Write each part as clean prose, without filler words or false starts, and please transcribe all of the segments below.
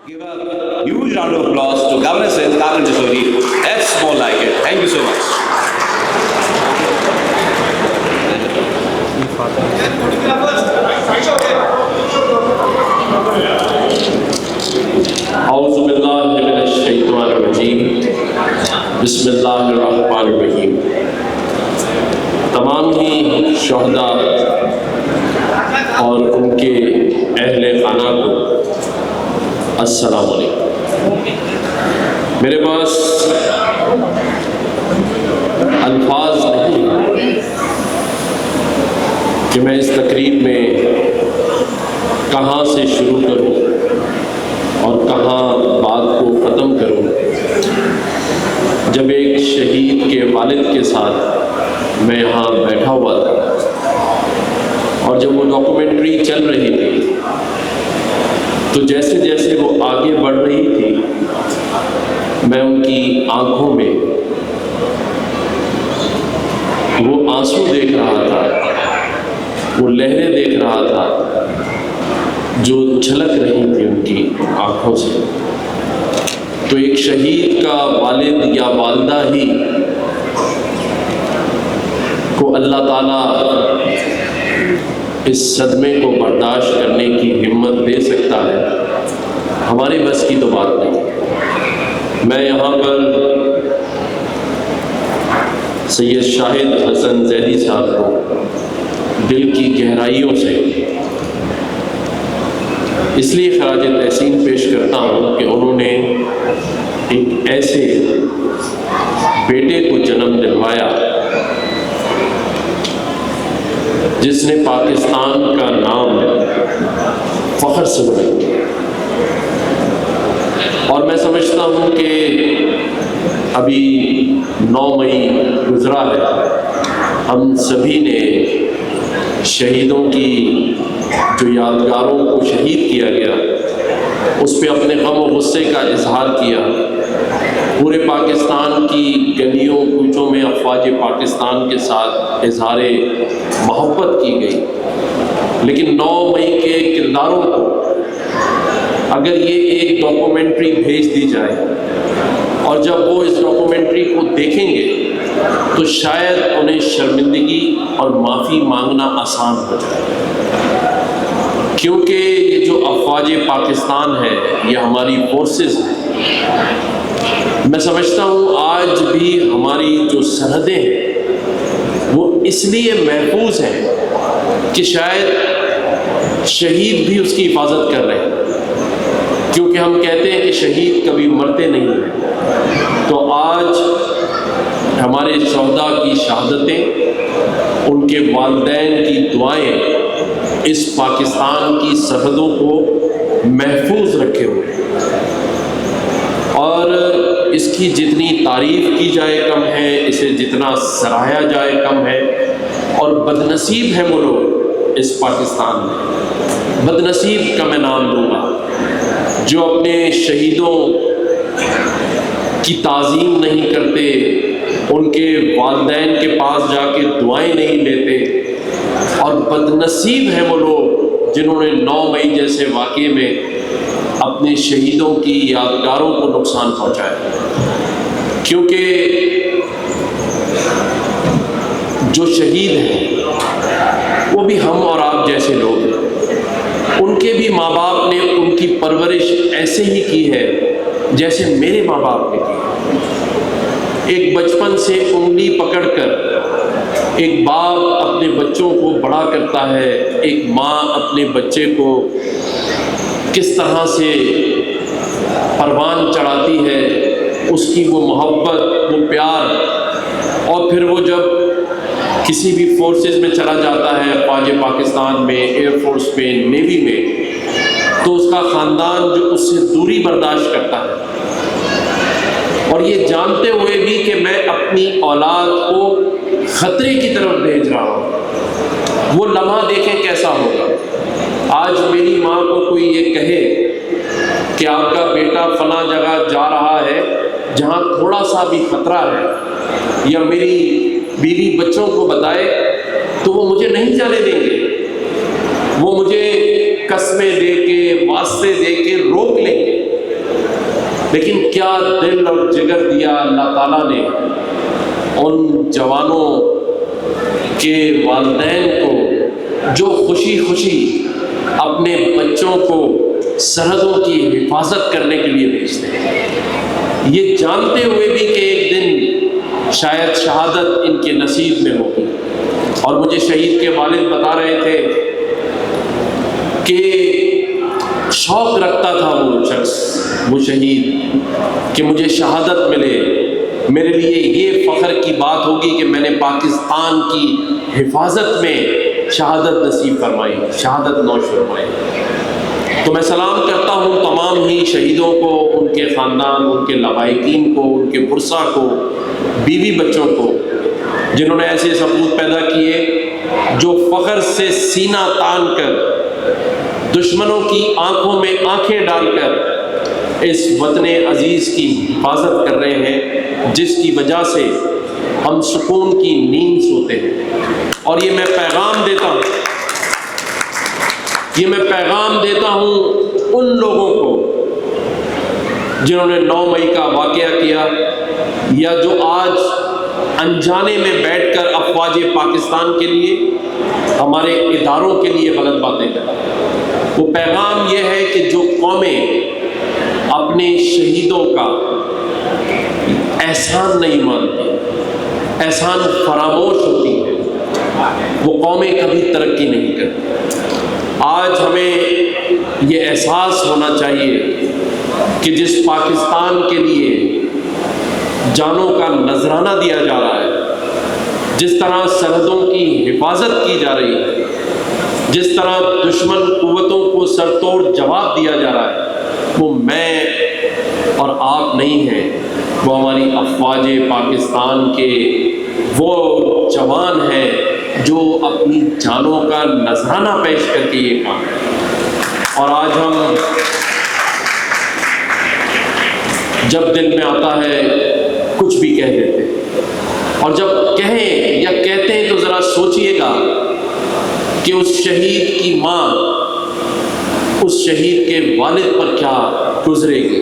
Give a huge round of applause to Governor Singh, Governor Jasori. That's more like it. Thank you so much. اعوذ باللہ من الشیطان الرجیم بسم اللہ الرحمن الرحیم۔ تمام ہی شہداء اور ان کے اہل خانہ کو السلام علیکم۔ میرے پاس الفاظ نہیں ہیں کہ میں اس تقریب میں کہاں سے شروع کروں اور کہاں بات کو ختم کروں، جب ایک شہید کے والد کے ساتھ میں یہاں بیٹھا ہوا تھا اور جب وہ ڈاکومنٹری چل رہی تھی تو جیسے جیسے وہ آگے بڑھ رہی تھی میں ان کی آنکھوں میں وہ آنسو دیکھ رہا تھا، وہ لہریں دیکھ رہا تھا جو جھلک رہی تھی ان کی آنکھوں سے۔ تو ایک شہید کا والد یا والدہ ہی کو اللہ تعالیٰ اس صدمے کو برداشت کرنے کی ہمت دے سکتا ہے، ہمارے بس کی تو بات نہیں۔ میں یہاں پر سید شاہد حسن زیدی صاحب کو دل کی گہرائیوں سے اس لیے خراج تحسین پیش کرتا ہوں کہ انہوں نے ایک ایسے بیٹے کو جنم دلوایا جس نے پاکستان کا نام فخر سے بلند کیا، اور میں سمجھتا ہوں کہ ابھی 9 مئی گزرا ہے، ہم سبھی نے شہیدوں کی جو یادگاروں کو شہید کیا گیا اس پہ اپنے غم و غصے کا اظہار کیا۔ پورے پاکستان کی گلیوں کوچوں میں افواج پاکستان کے ساتھ اظہار محبت کی گئی، لیکن 9 مئی کے کرداروں کو اگر یہ ایک ڈاکومنٹری بھیج دی جائے اور جب وہ اس ڈاکومنٹری کو دیکھیں گے تو شاید انہیں شرمندگی اور معافی مانگنا آسان ہو جائے، کیونکہ یہ جو افواج پاکستان ہے یہ ہماری فورسز ہیں۔ میں سمجھتا ہوں آج بھی ہماری جو سرحدیں ہیں وہ اس لیے محفوظ ہیں کہ شاید شہید بھی اس کی حفاظت کر رہے ہیں، کیونکہ ہم کہتے ہیں کہ شہید کبھی مرتے نہیں ہیں۔ تو آج ہمارے شہداء کی شہادتیں، ان کے والدین کی دعائیں اس پاکستان کی سرحدوں کو محفوظ رکھے ہوئے ہیں، اور اس کی جتنی تعریف کی جائے کم ہے، اسے جتنا سراہا جائے کم ہے۔ اور بدنصیب ہے وہ لوگ اس پاکستان میں، بدنصیب کا میں نام لوں گا، جو اپنے شہیدوں کی تعظیم نہیں کرتے، ان کے والدین کے پاس جا کے دعائیں نہیں لیتے، اور بدنصیب ہیں وہ لوگ جنہوں نے 9 مئی جیسے واقعے میں اپنے شہیدوں کی یادگاروں کو نقصان پہنچایا۔ کیونکہ جو شہید ہیں وہ بھی ہم اور آپ جیسے لوگ ہیں، ان کے بھی ماں باپ نے ان کی پرورش ایسے ہی کی ہے جیسے میرے ماں باپ نے کی۔ ایک بچپن سے انگلی پکڑ کر ایک باپ اپنے بچوں کو بڑا کرتا ہے، ایک ماں اپنے بچے کو کس طرح سے پروان چڑھاتی ہے، اس کی وہ محبت، وہ پیار، اور پھر وہ جب کسی بھی فورسز میں چلا جاتا ہے، افواج پاکستان میں، ایئر فورس میں، نیوی میں، تو اس کا خاندان جو اس سے دوری برداشت کرتا ہے، اور یہ جانتے ہوئے بھی کہ میں اپنی اولاد کو خطرے کی طرف بھیج رہا ہوں، وہ لمحہ دیکھیں کیسا ہوگا۔ آج میری ماں کو کوئی یہ کہے کہ آپ کا بیٹا فلاں جگہ جا رہا ہے جہاں تھوڑا سا بھی خطرہ ہے، یا میری بیوی بچوں کو بتائے، تو وہ مجھے نہیں جانے دیں گے، وہ مجھے قسمیں دے کے، واسطے دے کے روک لیں گے۔ لیکن کیا دل اور جگر دیا اللہ تعالیٰ نے ان جوانوں کے والدین کو جو خوشی خوشی اپنے بچوں کو سرحدوں کی حفاظت کرنے کے لیے بھیجتے ہیں، یہ جانتے ہوئے بھی کہ ایک دن شاید شہادت ان کے نصیب میں ہوگی۔ اور مجھے شہید کے والد بتا رہے تھے کہ شوق رکھتا تھا وہ شخص، وہ شہید، کہ مجھے شہادت ملے، میرے لیے یہ فخر کی بات ہوگی کہ میں نے پاکستان کی حفاظت میں شہادت نصیب فرمائی، شہادت نوش فرمائی۔ تو میں سلام کرتا ہوں تمام ہی شہیدوں کو، ان کے خاندان، ان کے لواحقین کو، ان کے ورثاء کو، بیوی بچوں کو، جنہوں نے ایسے سپوت پیدا کیے جو فخر سے سینہ تان کر، دشمنوں کی آنکھوں میں آنکھیں ڈال کر اس وطن عزیز کی حفاظت کر رہے ہیں، جس کی وجہ سے ہم سکون کی نیند سوتے ہیں۔ اور یہ میں پیغام دیتا ہوں ان لوگوں کو جنہوں نے 9 مئی کا واقعہ کیا، یا جو آج انجانے میں بیٹھ کر افواج پاکستان کے لیے، ہمارے اداروں کے لیے غلط باتیں کریں۔ وہ پیغام یہ ہے کہ جو قومیں اپنے شہیدوں کا احسان نہیں مانتی، احسان فراموش ہوتی ہے، وہ قومیں کبھی ترقی نہیں کرتی۔ آج ہمیں یہ احساس ہونا چاہیے کہ جس پاکستان کے لیے جانوں کا نذرانہ دیا جا رہا ہے، جس طرح سرحدوں کی حفاظت کی جا رہی ہے، جس طرح دشمن قوتوں کو سر توڑ جواب دیا جا رہا ہے، وہ میں اور آپ نہیں ہیں، وہ ہماری افواج پاکستان کے وہ جوان ہیں جو اپنی جانوں کا نذرانہ پیش کر کے یہ کام ہے۔ اور آج ہم جب دل میں آتا ہے کچھ بھی کہہ دیتے ہیں، اور جب کہیں یا کہتے ہیں تو ذرا سوچئے گا کہ اس شہید کی ماں، اس شہید کے والد پر کیا گزرے گی،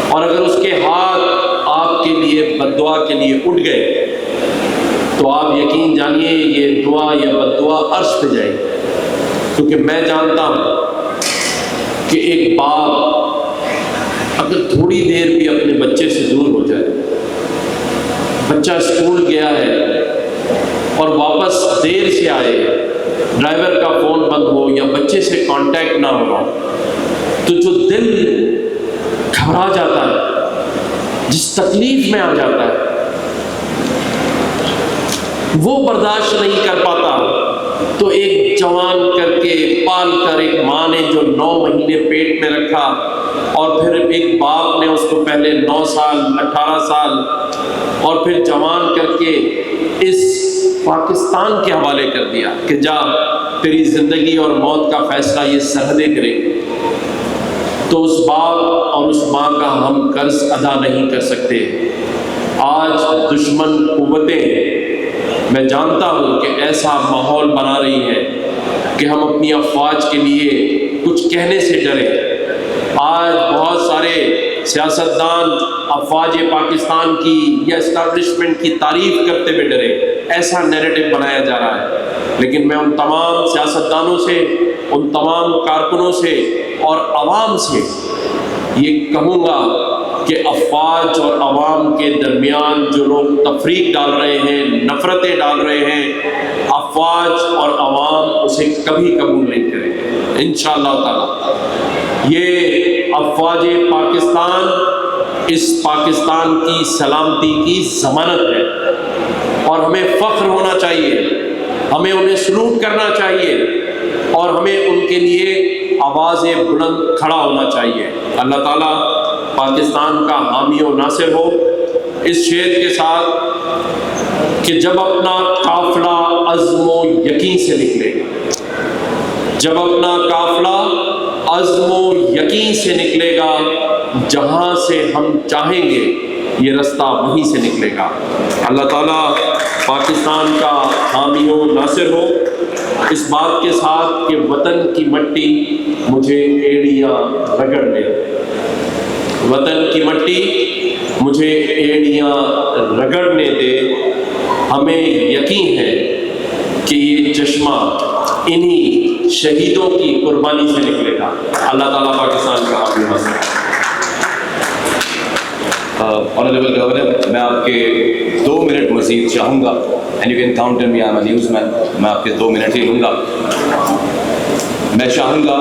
اور اگر اس کے ہاتھ آپ کے لیے بد دعا کے لیے اٹھ گئے تو آپ یقین جانیے یہ دعا یا بد دعا عرش پہ جائے گی۔ کیونکہ میں جانتا ہوں کہ ایک باپ اگر تھوڑی دیر بھی اپنے بچے سے دور ہو جائے، بچہ اسکول گیا ہے اور واپس دیر سے آئے، ڈرائیور کا فون بند ہو یا بچے سے کانٹیکٹ نہ ہو، تو جو دل گھبرا جاتا ہے، جس تکلیف میں آ جاتا ہے، وہ برداشت نہیں کر پاتا۔ تو ایک جوان کر کے پال کر، ایک ماں نے جو 9 مہینے پیٹ میں رکھا، اور پھر ایک باپ نے اس کو پہلے 9 سال 18 سال اور پھر جوان کر کے اس پاکستان کے حوالے کر دیا کہ جا تیری زندگی اور موت کا فیصلہ یہ سرحدیں کریں گے، تو اس باپ اور اس ماں کا ہم قرض ادا نہیں کر سکتے۔ آج دشمن قوتیں، میں جانتا ہوں کہ ایسا ماحول بنا رہی ہیں کہ ہم اپنی افواج کے لیے کچھ کہنے سے ڈریں۔ آج بہت سارے سیاستدان افواج پاکستان کی یا اسٹیبلشمنٹ کی تعریف کرتے ہوئے ڈرے، ایسا نیریٹو بنایا جا رہا ہے۔ لیکن میں ان تمام سیاستدانوں سے، ان تمام کارکنوں سے اور عوام سے یہ کہوں گا کہ افواج اور عوام کے درمیان جو لوگ تفریق ڈال رہے ہیں، نفرتیں ڈال رہے ہیں، افواج اور عوام اسے کبھی قبول نہیں کریں گے انشاءاللہ تعالی۔ یہ افواج پاکستان اس پاکستان کی سلامتی کی ضمانت ہے، اور ہمیں فخر ہونا چاہیے، ہمیں انہیں سلوٹ کرنا چاہیے، اور ہمیں ان کے لیے آواز بلند کھڑا ہونا چاہیے۔ اللہ تعالیٰ پاکستان کا حامی و ناصر ہو، اس شعر کے ساتھ کہ جب اپنا قافلہ عزم و یقین سے نکلے گا، جب اپنا قافلہ عزم و یقین سے نکلے گا، جہاں سے ہم چاہیں گے یہ رستہ وہیں سے نکلے گا۔ اللہ تعالیٰ پاکستان کا حامی و ناصر ہو، اس بات کے ساتھ کہ وطن کی مٹی مجھے ایڑیاں رگڑ دے۔ وطن کی مٹی مجھے ایڑیاں رگڑنے دے، ہمیں یقین ہے کہ یہ چشمہ انہی شہیدوں کی قربانی سے نکلے گا۔ اللہ تعالیٰ پاکستان کا حامی بنے۔ آنریبل گورنر، میں آپ کے 2 منٹ مزید چاہوں گا، and you can count me, I am a newsman, میں آپ کے 2 منٹ ہی لوں گا۔ میں چاہوں گا